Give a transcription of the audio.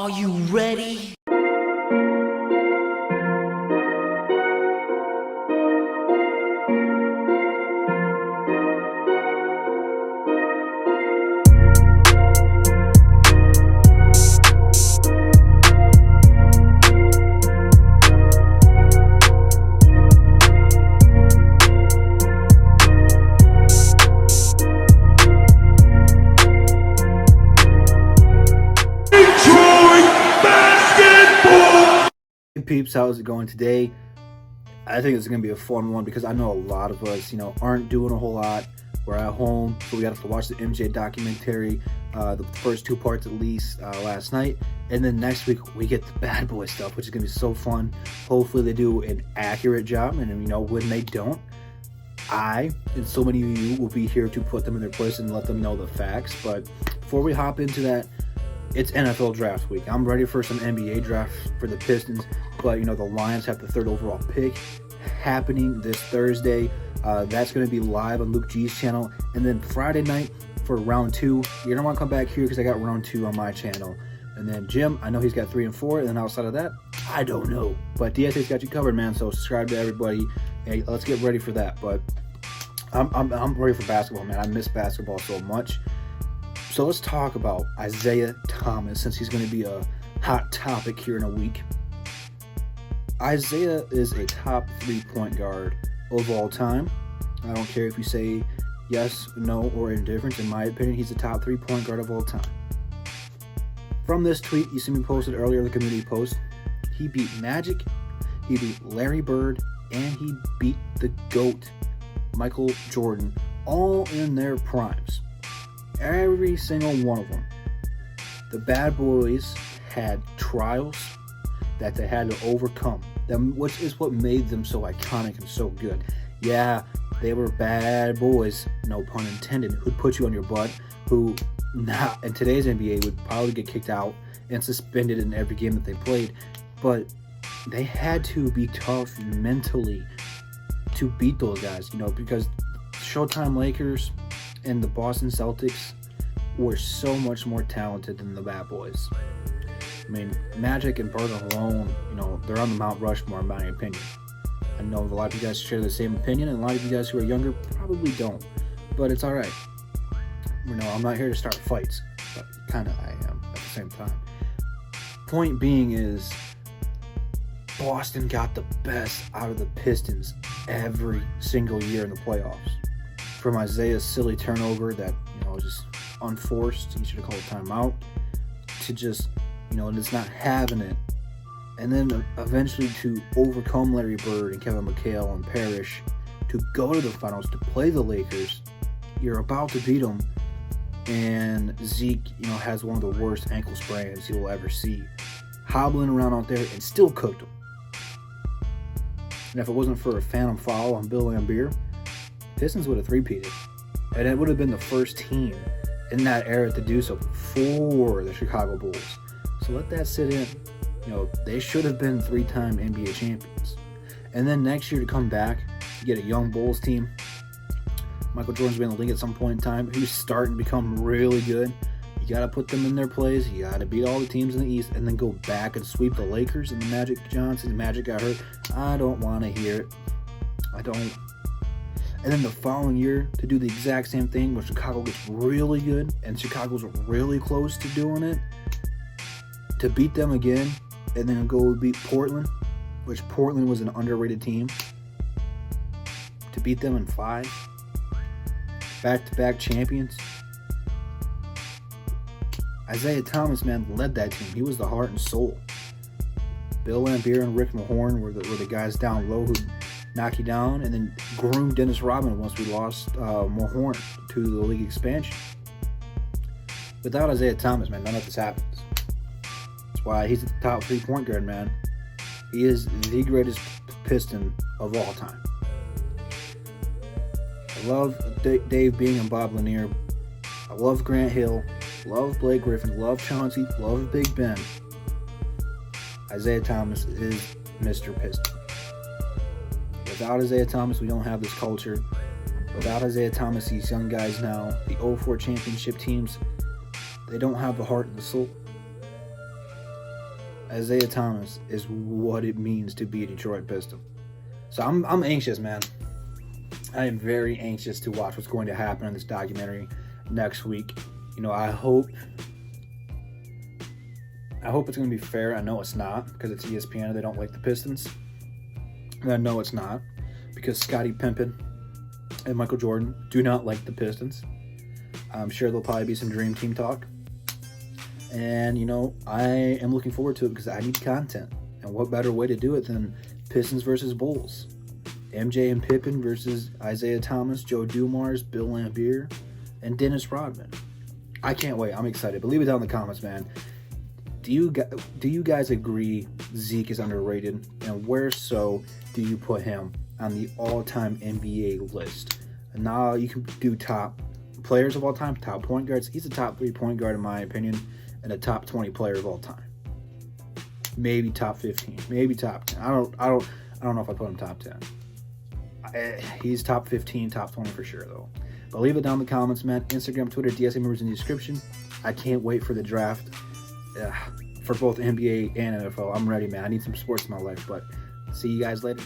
Are you ready? Hey peeps, how's it going today? I think it's going to be a fun one because I know a lot of us, aren't doing a whole lot. We're at home, so we got to watch the MJ documentary, the first two parts at least, last night. And then next week, we get the bad boy stuff, which is going to be so fun. Hopefully they do an accurate job, and when they don't, I and so many of you will be here to put them in their place and let them know the facts. But before we hop into that, it's NFL draft week. I'm ready for some NBA draft for the Pistons, but the Lions have the third overall pick happening this Thursday. That's going to be live on Luke G's channel. And then Friday night for round 2, you're going to want to come back here because I got round 2 on my channel. And then Jim, I know he's got 3 and 4. And then outside of that, I don't know. But DSA's got you covered, man. So subscribe to everybody. Hey, let's get ready for that. But I'm ready for basketball, man. I miss basketball so much. So let's talk about Isiah Thomas, since he's going to be a hot topic here in a week. Isiah is a top 3-point guard of all time. I don't care if you say yes, no, or indifferent. In my opinion, he's a top 3-point guard of all time. From this tweet you see me posted earlier in the community post, he beat Magic, he beat Larry Bird, and he beat the GOAT, Michael Jordan, all in their primes. Every single one of them. The bad boys had trials that they had to overcome, which is what made them so iconic and so good. Yeah, they were bad boys, no pun intended, who'd put you on your butt, who now in today's NBA would probably get kicked out and suspended in every game that they played. But they had to be tough mentally to beat those guys, because Showtime Lakers and the Boston Celtics were so much more talented than the bad boys. I mean, Magic and Bird alone, they're on the Mount Rushmore in my opinion. I know a lot of you guys share the same opinion, and a lot of you guys who are younger probably don't. But it's alright. I'm not here to start fights, but kind of I am at the same time. Point being is, Boston got the best out of the Pistons every single year in the playoffs. From Isaiah's silly turnover that, was just unforced, he should have called timeout, to just, just not having it. And then eventually to overcome Larry Bird and Kevin McHale and Parrish to go to the finals, to play the Lakers. You're about to beat them, and Zeke, has one of the worst ankle sprains you'll ever see, hobbling around out there and still cooked him. And if it wasn't for a phantom foul on Bill Laimbeer, Pistons would have three-peated, and it would have been the first team in that era to do so for the Chicago Bulls. So let that sit in. They should have been 3-time NBA champions. And then next year to come back, you get a young Bulls team. Michael Jordan's been in the league at some point in time. He's starting to become really good. You got to put them in their place. You got to beat all the teams in the East and then go back and sweep the Lakers and the Magic Johnson. The Magic got hurt. I don't want to hear it. I don't. And then the following year to do the exact same thing when Chicago gets really good and Chicago's really close to doing it, to beat them again and then go beat Portland, which Portland was an underrated team, to beat them in 5 back-to-back champions. Isiah Thomas, man, led that team. He was the heart and soul. Bill Laimbeer and Rick Mahorn were the guys down low who knock you down, and then groomed Dennis Rodman once we lost Mahorn to the league expansion. Without Isiah Thomas, man, none of this happens. That's why he's the top 3-point guard, man. He is the greatest Piston of all time. I love Dave Bing and Bob Lanier. I love Grant Hill. Love Blake Griffin. Love Chauncey. Love Big Ben. Isiah Thomas is Mr. Piston. Without Isiah Thomas, we don't have this culture. Without Isiah Thomas, these young guys now, the 04 championship teams, they don't have the heart and the soul. Isiah Thomas is what it means to be a Detroit Piston. So I'm anxious, man. I am very anxious to watch what's going to happen in this documentary next week. You know, I hope it's going to be fair. I know it's not, because it's ESPN and they don't like the Pistons. And I know it's not, because Scottie Pippen and Michael Jordan do not like the Pistons. I'm sure there'll probably be some dream team talk. And, you know, I am looking forward to it because I need content. And what better way to do it than Pistons versus Bulls? MJ and Pippen versus Isiah Thomas, Joe Dumars, Bill Laimbeer, and Dennis Rodman. I can't wait. I'm excited. But leave it down in the comments, man. Do you guys agree Zeke is underrated? And where so do you put him on the all-time NBA list? And now you can do top players of all time, top point guards. He's a top 3 point guard in my opinion, and a top 20 player of all time. Maybe top 15, maybe top 10. I don't know if I put him top 10. He's top 15, top 20 for sure though. But leave it down in the comments, man. Instagram, Twitter, DSA members in the description. I can't wait for the draft for both NBA and NFL. I'm ready, man. I need some sports in my life. But see you guys later.